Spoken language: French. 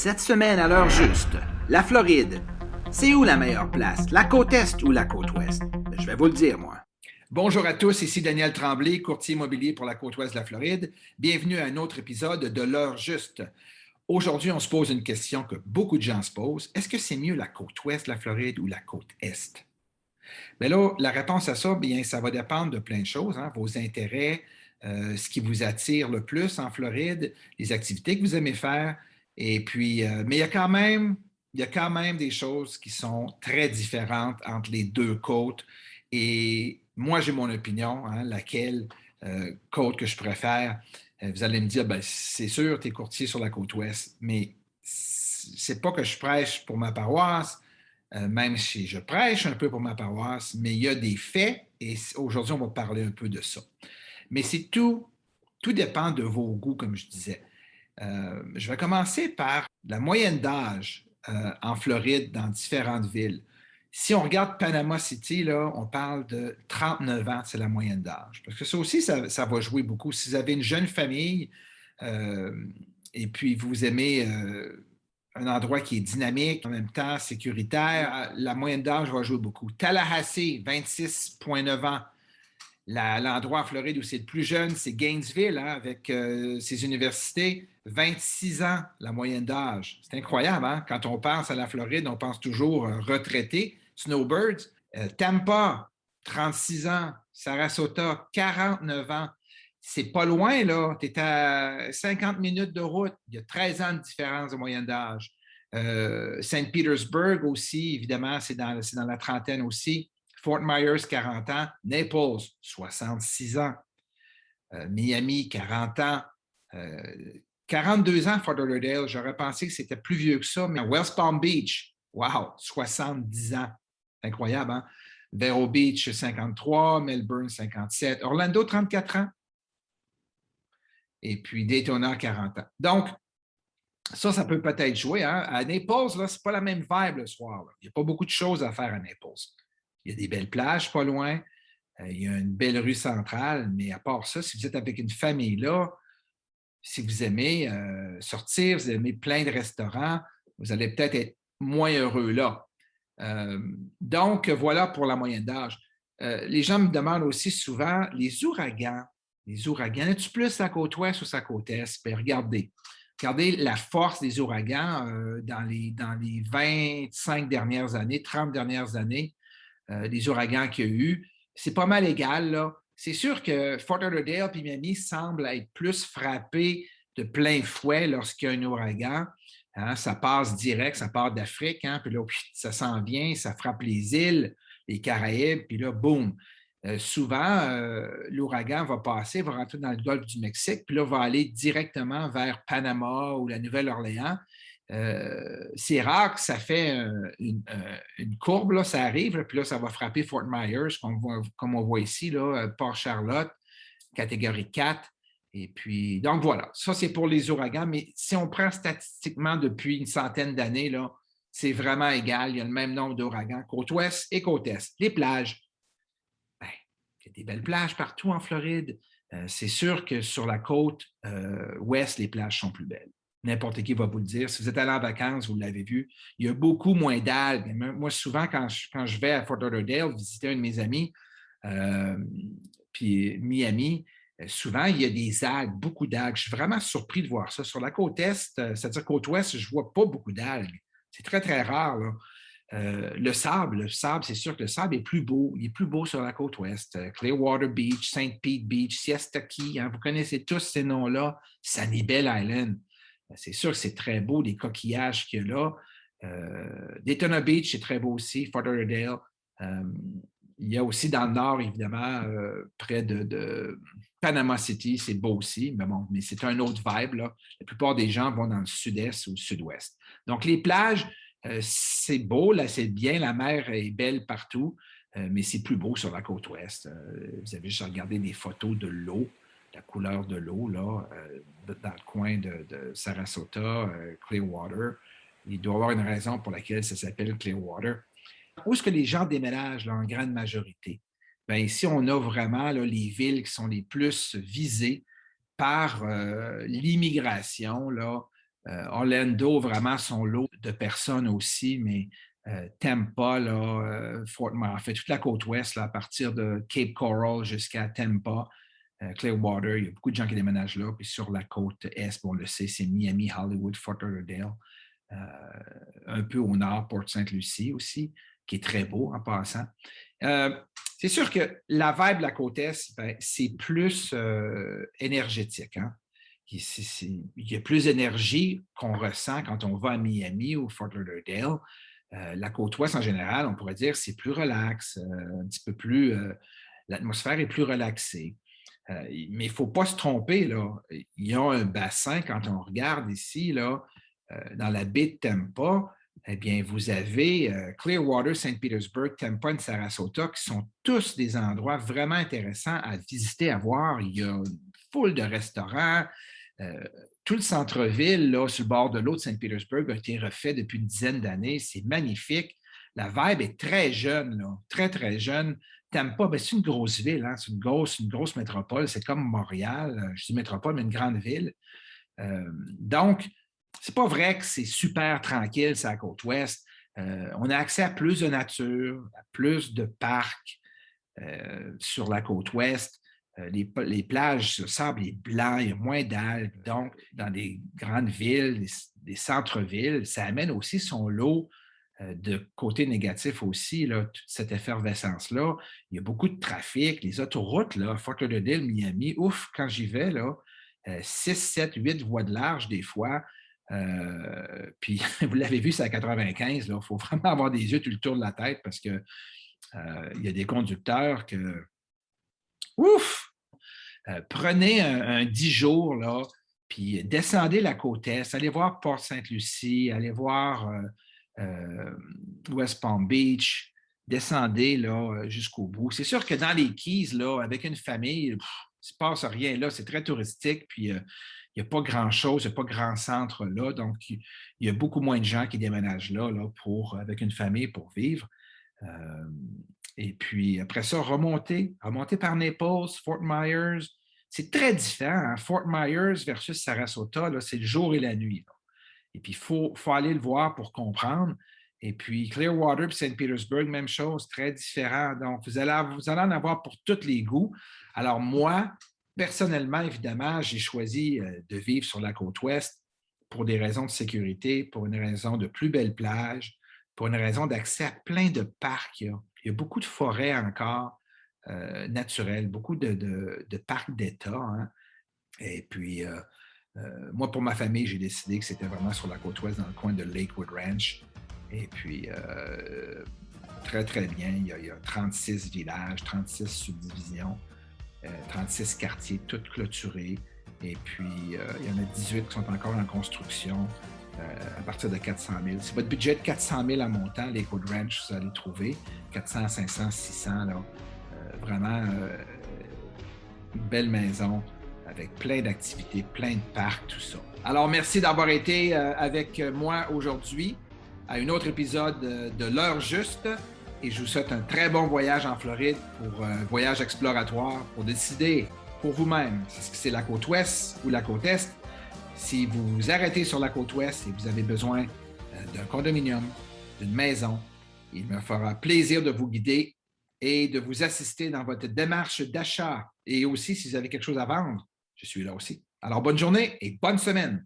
Cette semaine à l'heure juste, la Floride. C'est où la meilleure place? La côte Est ou la côte Ouest? Je vais vous le dire, moi. Bonjour à tous, ici Daniel Tremblay, courtier immobilier pour la côte ouest de la Floride. Bienvenue à un autre épisode de l'heure juste. Aujourd'hui, on se pose une question que beaucoup de gens se posent. Est-ce que c'est mieux la côte ouest de la Floride ou la côte est? Bien là, la réponse à ça, bien, ça va dépendre de plein de choses, hein, vos intérêts, ce qui vous attire le plus en Floride, les activités que vous aimez faire. Et puis, mais il y a quand même des choses qui sont très différentes entre les deux côtes. Et moi, j'ai mon opinion, hein, laquelle côte que je préfère. Vous allez me dire, ben, c'est sûr, tu es courtier sur la côte ouest, mais c'est pas que je prêche pour ma paroisse, même si je prêche un peu pour ma paroisse, mais il y a des faits et aujourd'hui, on va parler un peu de ça. Mais c'est tout dépend de vos goûts, comme je disais. Je vais commencer par la moyenne d'âge en Floride dans différentes villes. Si on regarde Panama City, là, on parle de 39 ans, c'est la moyenne d'âge. Parce que ça aussi, ça va jouer beaucoup. Si vous avez une jeune famille euh, et puis vous aimez un endroit qui est dynamique, en même temps sécuritaire, la moyenne d'âge va jouer beaucoup. Tallahassee, 26,9 ans. L'endroit en Floride où c'est le plus jeune, c'est Gainesville, hein, avec ses universités. 26 ans, la moyenne d'âge. C'est incroyable, hein? Quand on pense à la Floride, on pense toujours retraité, snowbirds. Tampa, 36 ans. Sarasota, 49 ans. C'est pas loin, là. Tu es à 50 minutes de route. Il y a 13 ans de différence de moyenne d'âge. Saint Petersburg aussi, évidemment, c'est dans la trentaine aussi. Fort Myers, 40 ans. Naples, 66 ans. Miami, 40 ans. 42 ans, Fort Lauderdale. J'aurais pensé que c'était plus vieux que ça, mais West Palm Beach, wow, 70 ans. Incroyable, hein? Vero Beach, 53. Melbourne, 57. Orlando, 34 ans. Et puis Daytona, 40 ans. Donc, ça peut peut-être jouer. Hein? À Naples, ce n'est pas la même vibe le soir. Là. Il n'y a pas beaucoup de choses à faire à Naples. Il y a des belles plages pas loin. Il y a une belle rue centrale, mais à part ça, si vous êtes avec une famille là, si vous aimez sortir, vous aimez plein de restaurants, vous allez peut-être être moins heureux là. Donc, voilà pour la moyenne d'âge. Les gens me demandent aussi souvent les ouragans. Les ouragans, es-tu plus à la côte ouest ou à la côte est? Bien, regardez la force des ouragans dans les 25 dernières années, 30 dernières années, les ouragans qu'il y a eu. C'est pas mal égal, là. C'est sûr que Fort Lauderdale et Miami semblent être plus frappés de plein fouet lorsqu'il y a un ouragan. Hein, ça passe direct, ça part d'Afrique, hein, puis là, ça s'en vient, ça frappe les îles, les Caraïbes, puis là, boum. Souvent, l'ouragan va passer, va rentrer dans le golfe du Mexique, puis là, va aller directement vers Panama ou la Nouvelle-Orléans. C'est rare que ça fait une courbe, là, ça arrive, là, puis là, ça va frapper Fort Myers, comme on voit ici, là, Port-Charlotte, catégorie 4. Et puis, donc voilà, ça c'est pour les ouragans, mais si on prend statistiquement depuis une centaine d'années, là, c'est vraiment égal, il y a le même nombre d'ouragans, côte ouest et côte est. Les plages, ben, il y a des belles plages partout en Floride. C'est sûr que sur la côte ouest, les plages sont plus belles. N'importe qui va vous le dire. Si vous êtes allé en vacances, vous l'avez vu, il y a beaucoup moins d'algues. Moi, souvent, quand je vais à Fort Lauderdale visiter un de mes amis, puis Miami, souvent, il y a des algues, beaucoup d'algues. Je suis vraiment surpris de voir ça. Sur la côte est, c'est-à-dire côte ouest, je ne vois pas beaucoup d'algues. C'est très, très rare, là. Le sable, c'est sûr que le sable est plus beau. Il est plus beau sur la côte ouest. Clearwater Beach, St. Pete Beach, Siesta Key, hein, vous connaissez tous ces noms-là. Sanibel Island. C'est sûr que c'est très beau, les coquillages qu'il y a là. Daytona Beach, c'est très beau aussi. Fort Lauderdale. Il y a aussi dans le nord, évidemment, près de Panama City, c'est beau aussi, mais bon, mais c'est un autre vibe, là. La plupart des gens vont dans le sud-est ou le sud-ouest. Donc, les plages, c'est beau, là, c'est bien, la mer est belle partout, mais c'est plus beau sur la côte ouest. Vous avez juste regardé des photos de l'eau, la couleur de l'eau, là, dans le coin de Sarasota, Clearwater. Il doit y avoir une raison pour laquelle ça s'appelle Clearwater. Où est-ce que les gens déménagent là, en grande majorité? Bien, ici, on a vraiment là, les villes qui sont les plus visées par l'immigration, là, Orlando, vraiment son lot de personnes aussi, mais Tampa, là, Fort Myers, en fait, toute la côte ouest, là, à partir de Cape Coral jusqu'à Tampa, Clearwater, il y a beaucoup de gens qui déménagent là. Puis sur la côte est, on le sait, c'est Miami, Hollywood, Fort Lauderdale. Un peu au nord, Port-Sainte-Lucie aussi, qui est très beau en passant. C'est sûr que la vibe de la côte est, ben, c'est plus énergétique. Hein? Il y a plus d'énergie qu'on ressent quand on va à Miami ou Fort Lauderdale. La côte ouest, en général, on pourrait dire c'est plus relax, un petit peu plus. L'atmosphère est plus relaxée. Mais il ne faut pas se tromper, là. Il y a un bassin, quand on regarde ici, là, dans la baie de Tampa, eh bien, vous avez Clearwater, Saint Petersburg, Tampa et Sarasota, qui sont tous des endroits vraiment intéressants à visiter, à voir. Il y a une foule de restaurants. Tout le centre-ville, là, sur le bord de l'eau de Saint Petersburg, a été refait depuis une dizaine d'années. C'est magnifique. La vibe est très jeune, là, très, très jeune. Tampa, ben, c'est une grosse ville, hein? C'est une grosse métropole. C'est comme Montréal. Je dis métropole, mais une grande ville. Donc, c'est pas vrai que c'est super tranquille, c'est la côte ouest. On a accès à plus de nature, à plus de parcs sur la côte ouest. Les plages, le sable est blanc, il y a moins d'algues. Donc, dans des grandes villes, des centres-villes, ça amène aussi son lot de côté négatif aussi, là, toute cette effervescence-là. Il y a beaucoup de trafic, les autoroutes, là, Fort Lauderdale, Miami, ouf, quand j'y vais, là, 6, 7, 8 voies de large des fois. Puis, vous l'avez vu, c'est à 95. Il faut vraiment avoir des yeux tout le tour de la tête parce que il y a des conducteurs que, ouf! Prenez un 10 jours, là, puis descendez la côte est, allez voir Port-Sainte-Lucie, allez voir West Palm Beach, descendez là, jusqu'au bout. C'est sûr que dans les Keys, là, avec une famille, il ne se passe rien là, c'est très touristique, puis il n'y a pas grand-chose, il n'y a pas grand centre là, donc il y a beaucoup moins de gens qui déménagent là, avec une famille pour vivre. Et puis après ça, remonter par Naples, Fort Myers. C'est très différent. Hein? Fort Myers versus Sarasota, là, c'est le jour et la nuit. Là. Et puis, il faut aller le voir pour comprendre. Et puis, Clearwater et Saint Petersburg, même chose, très différent. Donc, vous allez en avoir pour tous les goûts. Alors, moi, personnellement, évidemment, j'ai choisi de vivre sur la côte ouest pour des raisons de sécurité, pour une raison de plus belles plages, pour une raison d'accès à plein de parcs. Il y a beaucoup de forêts encore naturelles, beaucoup de parcs d'État. Hein. Et puis, moi, pour ma famille, j'ai décidé que c'était vraiment sur la côte ouest, dans le coin de Lakewood Ranch. Et puis, très, très bien. Il y a 36 villages, 36 subdivisions, 36 quartiers, toutes clôturés. Et puis, il y en a 18 qui sont encore en construction. À partir de 400 000. C'est votre budget de 400 000 à montant, Lakewood Ranch, vous allez trouver. 400, 500, 600, là. Vraiment une belle maison avec plein d'activités, plein de parcs, tout ça. Alors, merci d'avoir été avec moi aujourd'hui à un autre épisode de L'heure juste. Et je vous souhaite un très bon voyage en Floride pour un voyage exploratoire pour décider pour vous-même si c'est la côte ouest ou la côte est. Si vous vous arrêtez sur la côte ouest et vous avez besoin d'un condominium, d'une maison, il me fera plaisir de vous guider et de vous assister dans votre démarche d'achat. Et aussi, si vous avez quelque chose à vendre, je suis là aussi. Alors, bonne journée et bonne semaine.